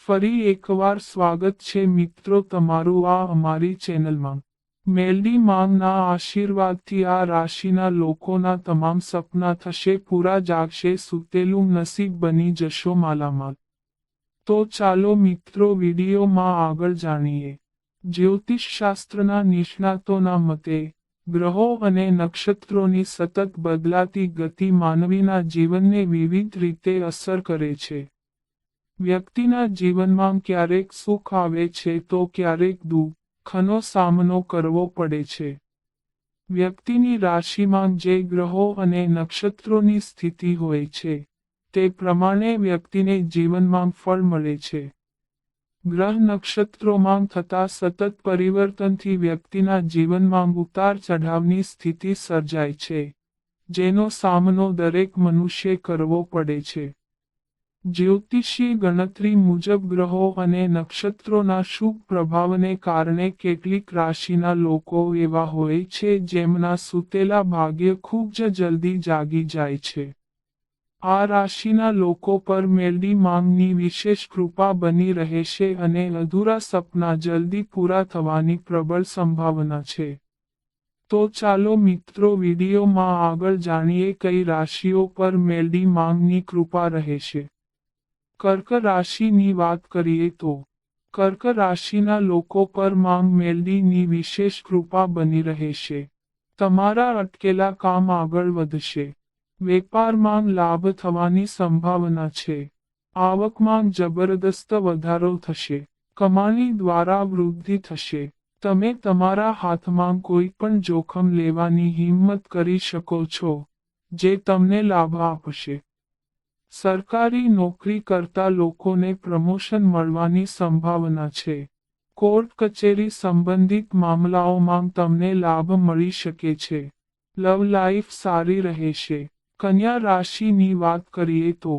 ફરી એકવાર સ્વાગત છે મિત્રો તમારું આ અમારી ચેનલમાં। મેલડી માંગના આશીર્વાદથી આ રાશિના લોકોના તમામ સપના થશે પૂરા, જાગશે સૂતેલું નસીબ બની જશો માલામાલ। તો ચાલો મિત્રો વિડીયોમાં આગળ જાણીએ। જ્યોતિષશાસ્ત્રના નિષ્ણાતોના મતે ગ્રહો અને નક્ષત્રોની સતત બદલાતી ગતિ માનવીના જીવનને વિવિધ રીતે અસર કરે છે। વ્યક્તિના જીવનમાં ક્યારેક સુખ આવે છે તો ક્યારેક દુઃખનો સામનો કરવો પડે છે। વ્યક્તિની રાશિમાં જે ગ્રહો અને નક્ષત્રોની સ્થિતિ હોય છે તે પ્રમાણે વ્યક્તિને જીવનમાં ફળ મળે છે। ગ્રહ નક્ષત્રોમાં થતા સતત પરિવર્તનથી વ્યક્તિના જીવનમાં ઉતાર ચઢાવની સ્થિતિ સર્જાય છે, જેનો સામનો દરેક મનુષ્ય કરવો પડે છે। જ્યોતિષીય ગણતરી મુજબ ગ્રહો અને નક્ષત્રોના શુભ પ્રભાવને કારણે કેટલીક રાશિના લોકો એવા હોય છે જેમના સૂતેલા ભાગ્ય ખૂબ જ જલ્દી જાગી જાય છે। આ રાશિના લોકો પર મેલડી માંગની વિશેષ કૃપા બની રહેશે અને અધૂરા સપના જલ્દી પૂરા થવાની પ્રબળ સંભાવના છે। તો ચાલો મિત્રો વિડીયોમાં આગળ જાણીએ કઈ રાશિઓ પર મેલડી માંગની કૃપા રહેશે। કર્ક રાશિની વાત કરીએ તો કર્ક રાશિના લોકો પર માંગ મેલડીની વિશેષ કૃપા બની રહેશે। તમારા અટકેલા કામ આગળ વધશે। વેપારમાં લાભ થવાની સંભાવના છે। આવકમાં જબરદસ્ત વધારો થશે। કમાણી દ્વારા વૃદ્ધિ થશે। તમે તમારા હાથમાં કોઈ પણ જોખમ લેવાની હિંમત કરી શકો છો, જે તમને લાભ આપશે। સરકારી નોકરી કરતા લોકોને પ્રમોશન મળવાની સંભાવના છે। કોર્ટ કચેરી સંબંધિત મામલાઓમાં તમને લાભ મળી શકે છે। લવ લાઈફ સારી રહેશે। કન્યા રાશિની વાત કરીએ તો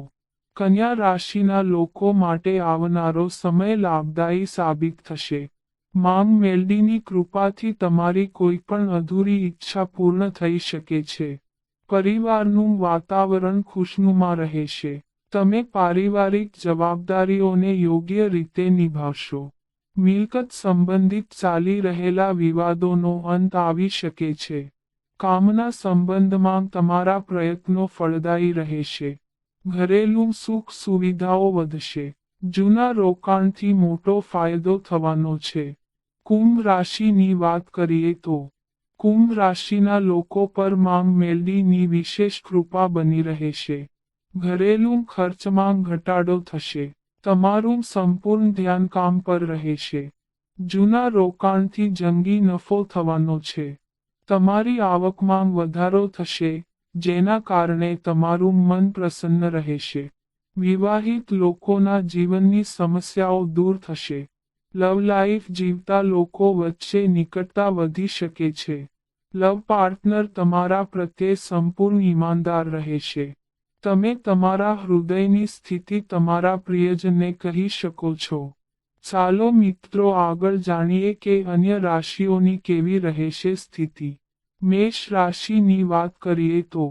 કન્યા રાશિના લોકો માટે આવનારો સમય લાભદાયી સાબિત થશે। માંગ મેલડીની કૃપાથી તમારી કોઈ પણ અધૂરી ઈચ્છા પૂર્ણ થઈ શકે છે। પરિવારનું વાતાવરણ ખુશનુમા રહેશે। તમે પારિવારિક જવાબદારીઓને યોગ્ય રીતે નિભાવશો। મિલકત સંબંધિત ચાલી રહેલા વિવાદોનો અંત આવી શકે છે। કામના સંબંધમાં તમારા પ્રયત્નો ફળદાયી રહેશે। ઘરેલું સુખ સુવિધાઓ વધશે। જૂના રોકાણથી મોટો ફાયદો થવાનો છે। કુંભ રાશિની વાત કરીએ તો કુંભ રાશિના લોકો પર માંગ મેલડીની વિશેષ કૃપા બની રહેશે। ઘરેલું ખર્ચમાં ઘટાડો થશે। તમારું સંપૂર્ણ ધ્યાન કામ પર રહેશે। જૂના રોકાણથી જંગી નફો થવાનો છે। તમારી આવકમાં વધારો થશે, જેના કારણે તમારું મન પ્રસન્ન રહેશે। વિવાહિત લોકોના જીવનની સમસ્યાઓ દૂર થશે। લવ લાઈફ જીવતા લોકો વચ્ચે નિકટતા વધી શકે છે। લવ પાર્ટનર તમારા પ્રત્યે સંપૂર્ણ ઈમાનદાર રહેશે। તમે તમારા હૃદયની સ્થિતિ તમારા પ્રિયજનને કહી શકો છો। ચાલો મિત્રો આગળ જાણીએ કે અન્ય રાશિઓની કેવી રહેશે સ્થિતિ। મેષ રાશિની વાત કરીએ તો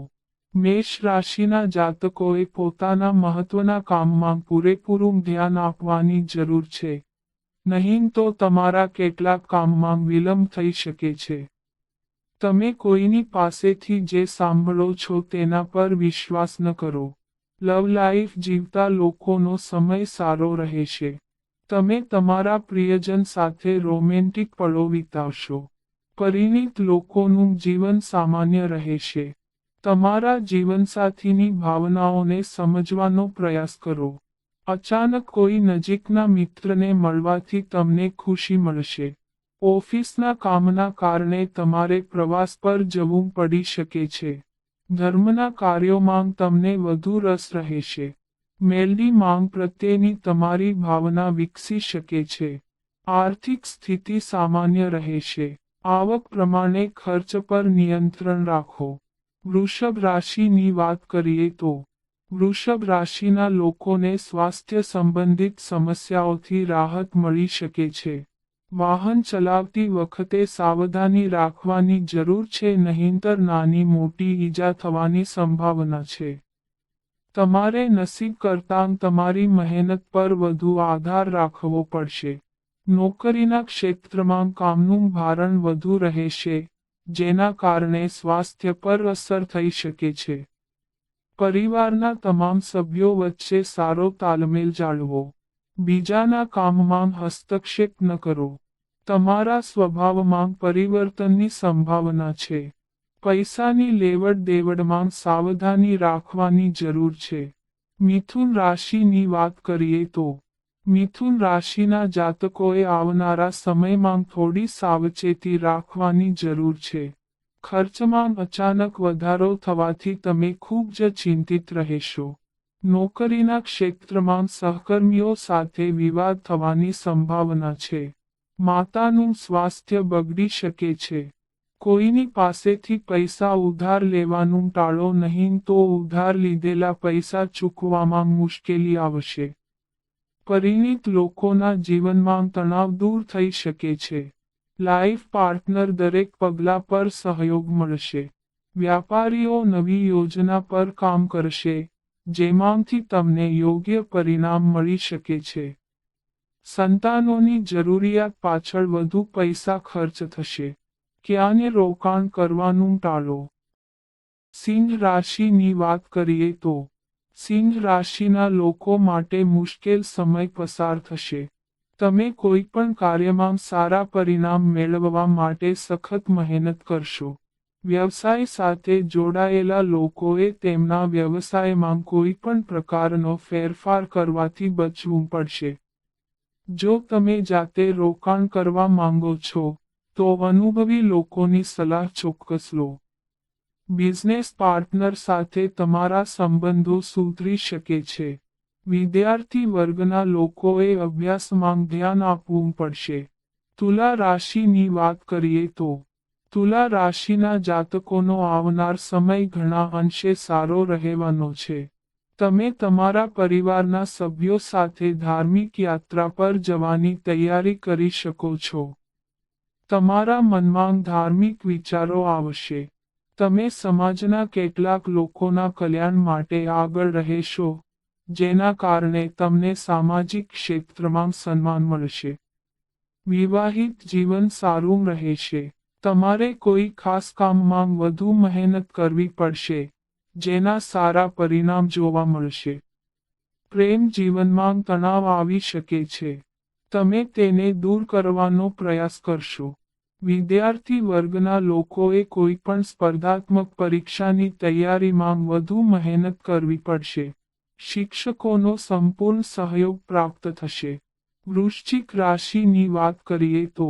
મેષ રાશિના જાતકોએ પોતાના મહત્વના કામમાં પૂરેપૂરું ધ્યાન આપવાની જરૂર છે, નહીં તો તમારા કેટલાક કામમાં વિલંબ થઈ શકે છે। તમે કોઈની પાસેથી જે સાંભળો છો તેના પર વિશ્વાસ ન કરો। લવ લાઈફ જીવતા લોકોનો સમય સારો રહેશે। તમે તમારા પ્રિયજન સાથે રોમેન્ટિક પળો વિતાવશો। પરિણીત લોકોનું જીવન સામાન્ય રહેશે। તમારા જીવનસાથીની ભાવનાઓને સમજવાનો પ્રયાસ કરો। અચાનક કોઈ નજીકના મિત્રને મળવાથી તમને ખુશી મળશે। ઓફિસના કામના કારણે તમારે પ્રવાસ પર જવું પડી શકે છે। ધર્મના કાર્યોમાં તમને વધુ રસ રહેશે। મેલડી માંગ પ્રત્યેની તમારી ભાવના વિકસી શકે છે। આર્થિક સ્થિતિ સામાન્ય રહેશે। આવક પ્રમાણે ખર્ચ પર નિયંત્રણ રાખો। વૃષભ રાશિની વાત કરીએ તો વૃષભ રાશિના લોકોને સ્વાસ્થ્ય સંબંધિત સમસ્યાઓથી રાહત મળી શકે છે। વાહન ચલાવતી વખતે સાવધાની રાખવાની જરૂર છે, નહીંતર નાની મોટી ઈજા થવાની સંભાવના છે। તમારે નસીબ કરતાં તમારી મહેનત પર વધુ આધાર રાખવો પડશે. નોકરીના ક્ષેત્રમાં કામનું ભારણ વધુ રહેશે, જેના કારણે સ્વાસ્થ્ય પર અસર થઈ શકે છે. પરિવારના તમામ સભ્યો વચ્ચે સારો તાલમેલ જાળવો. બીજાના કામમાં હસ્તક્ષેપ ન કરો. તમારા સ્વભાવમાં પરિવર્તનની સંભાવના છે. પૈસાની લેવડ દેવડમાં સાવધાની રાખવાની જરૂર છે. મિથુન રાશિની વાત કરીએ તો મિથુન રાશિના જાતકોએ આવનારા સમયમાં થોડી સાવચેતી રાખવાની જરૂર છે. ખર્ચમાં અચાનક વધારો થવાથી તમે ખૂબ જ ચિંતિત રહેશો. નોકરીના ક્ષેત્રમાં સહકર્મીઓ સાથે વિવાદ થવાની સંભાવના છે. માતાનું સ્વાસ્થ્ય બગડી શકે છે. કોઈની પાસેથી પૈસા ઉધાર લેવાનું ટાળો નહીં તો ઉધાર લીધેલા પૈસા ચૂકવવામાં મુશ્કેલી આવશે. પરિણીત લોકોના જીવનમાં તણાવ દૂર થઈ શકે છે. લાઈફ પાર્ટનર દરેક પગલા પર સહયોગ મળશે. વ્યાપારીઓ નવી યોજના પર કામ કરશે, જેમાંથી તમને યોગ્ય પરિણામ મળી શકે છે. સંતાનોની જરૂરિયાત પાછળ વધુ પૈસા ખર્ચ થશે. ક્યાંય રોકાણ કરવાનું ટાળો. સિંહ રાશિની વાત કરીએ તો સિંહ રાશિના લોકો માટે મુશ્કેલ સમય પસાર થશે. તમે કોઈ પણ કાર્યમાં સારા પરિણામ મેળવવા માટે સખત મહેનત કરશો. વ્યવસાય સાથે જોડાયેલા લોકોએ તેમના વ્યવસાયમાં કોઈ પણ પ્રકારનો ફેરફાર કરવાથી બચવું પડશે. જો તમે જાતે રોકાણ કરવા માંગો છો, તો અનુભવી લોકોની સલાહ ચોક્કસ લો. બિઝનેસ પાર્ટનર સાથે તમારા સંબંધો સુધરી શકે છે. વિદ્યાર્થી વર્ગના લોકોએ અભ્યાસમાં ધ્યાન આપવું પડશે. તુલા રાશિની વાત કરીએ તો તુલા રાશિના જાતકોનો આવનાર સમય ઘણા અંશે સારો રહેવાનો છે. તમે તમારા પરિવારના સભ્યો સાથે ધાર્મિક યાત્રા પર જવાની તૈયારી કરી શકો છો. તમારા મનમાં ધાર્મિક વિચારો આવશે. તમે સમાજના કેટલાક લોકોના કલ્યાણ માટે આગળ રહેશો, જેના કારણે તમને સામાજિક ક્ષેત્રમાં સન્માન મળશે. વિવાહિત જીવન સારું રહેશે. તમારે કોઈ ખાસ કામમાં વધુ મહેનત કરવી પડશે, જેના સારા પરિણામ જોવા મળશે. પ્રેમ જીવનમાં તણાવ આવી શકે છે. તમે તેને દૂર કરવાનો પ્રયાસ કરશો. વિદ્યાર્થી વર્ગના લોકોએ કોઈ પણ સ્પર્ધાત્મક પરીક્ષાની તૈયારીમાં વધુ મહેનત કરવી પડશે. શિક્ષકોનો સંપૂર્ણ સહયોગ પ્રાપ્ત થશે. વૃશ્ચિક રાશિની વાત કરીએ તો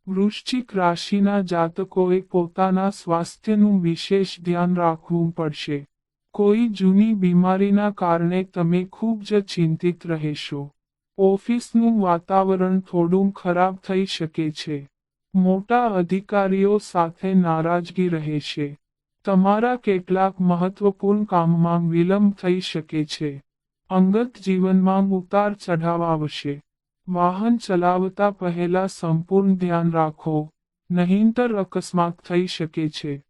વૃશ્ચિક રાશિના જાતકોએ પોતાના સ્વાસ્થ્યનું વિશેષ ધ્યાન રાખવું પડશે. કોઈ જૂની બીમારીના કારણે તમે ખૂબ જ ચિંતિત રહેશો. ઓફિસનું વાતાવરણ થોડું ખરાબ થઈ શકે છે. મોટા અધિકારીઓ સાથે નારાજગી રહેશે. તમારા કેટલાક મહત્વપૂર્ણ કામમાં વિલંબ થઈ શકે છે. અંગત જીવનમાં ઉતાર ચઢાવ આવશે. વાહન ચલાવતા પહેલા સંપૂર્ણ ધ્યાન રાખો, નહીંતર અકસ્માત થઈ શકે છે.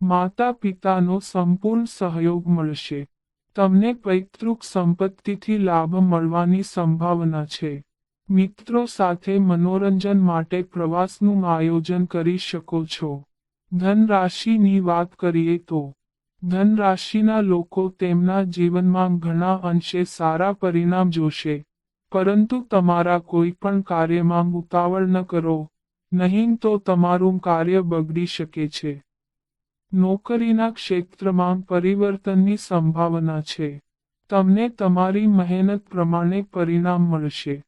માતા પિતાનો સંપૂર્ણ સહયોગ મળશે. તમને પૈતૃક સંપત્તિથી લાભ મળવાની સંભાવના છે. મિત્રો સાથે મનોરંજન માટે પ્રવાસનું આયોજન કરી શકો છો. ધન રાશિની વાત કરીએ તો ધન રાશિના લોકો તેમના જીવનમાં ઘણા અંશે સારા પરિણામ જોશે, પરંતુ તમારા કોઈ પણ કાર્યમાં ઉતાવળ ન કરો, નહીં તો તમારું કાર્ય બગડી શકે છે. નોકરીના ક્ષેત્રમાં પરિવર્તનની સંભાવના છે. તમને તમારી મહેનત પ્રમાણે પરિણામ મળશે.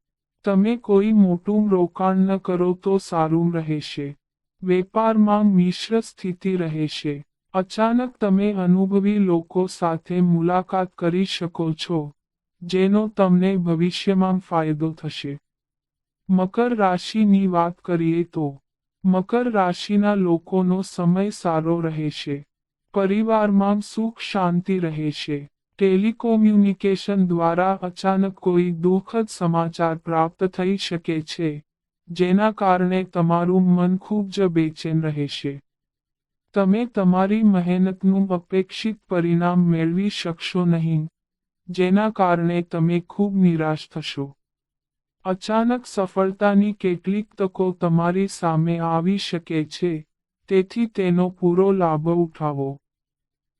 તમે કોઈ મોટું રોકાણ ન કરો તો સારું રહેશે. વેપારમાં મિશ્ર સ્થિતિ રહેશે. અચાનક તમે અનુભવી લોકો સાથે મુલાકાત કરી શકો છો, જેનો તમને ભવિષ્યમાં ફાયદો થશે. મકર રાશિની વાત કરીએ તો મકર રાશિના લોકોનો સમય સારો રહેશે. પરિવારમાં સુખ શાંતિ રહેશે. ટેલિકોમ્યુનિકેશન દ્વારા અચાનક કોઈ દુઃખદ સમાચાર પ્રાપ્ત થઈ શકે છે, જેના કારણે તમારું મન ખૂબ જ બેચેન રહેશે. તમે તમારી મહેનતનું અપેક્ષિત પરિણામ મેળવી શકશો નહીં, જેના કારણે તમે ખૂબ નિરાશ થશો. અચાનક સફળતાની કેટલીક તકો તમારી સામે આવી શકે છે, તેથી તેનો પૂરો લાભ ઉઠાવો.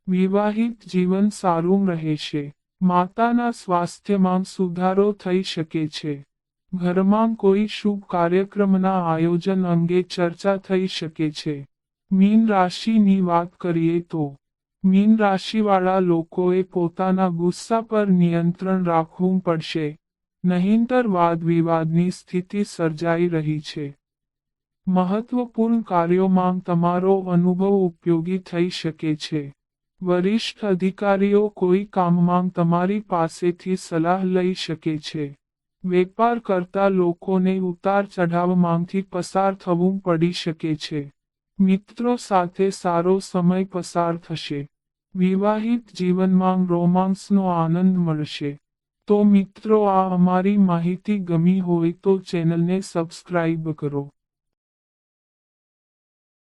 વિવાહિત જીવન સારું રહેશે. માતાના સ્વાસ્થ્યમાં સુધારો થઈ શકે છે. ઘરમાં કોઈ શુભ કાર્યક્રમના આયોજન અંગે ચર્ચા થઈ શકે છે. મીન રાશિની વાત કરીએ તો મીન રાશિવાળા લોકોએ પોતાના ગુસ્સા પર નિયંત્રણ રાખવું પડશે, નહીંતર વાદ વિવાદની સ્થિતિ સર્જાઈ રહી છે. મહત્વપૂર્ણ કાર્યોમાં તમારો અનુભવ ઉપયોગી થઈ શકે છે. વરિષ્ઠ અધિકારીઓ કોઈ કામમાં તમારી પાસેથી સલાહ લઈ શકે છે. વેપાર કરતા લોકોને ઉતાર ચઢાવમાંથી પસાર થવું પડી શકે છે. મિત્રો સાથે સારો સમય પસાર થશે. વિવાહિત જીવનમાં રોમાંસનો આનંદ મળશે. તો મિત્રો, આ અમારી માહિતી ગમી હોય તો ચેનલને સબસ્ક્રાઇબ કરો.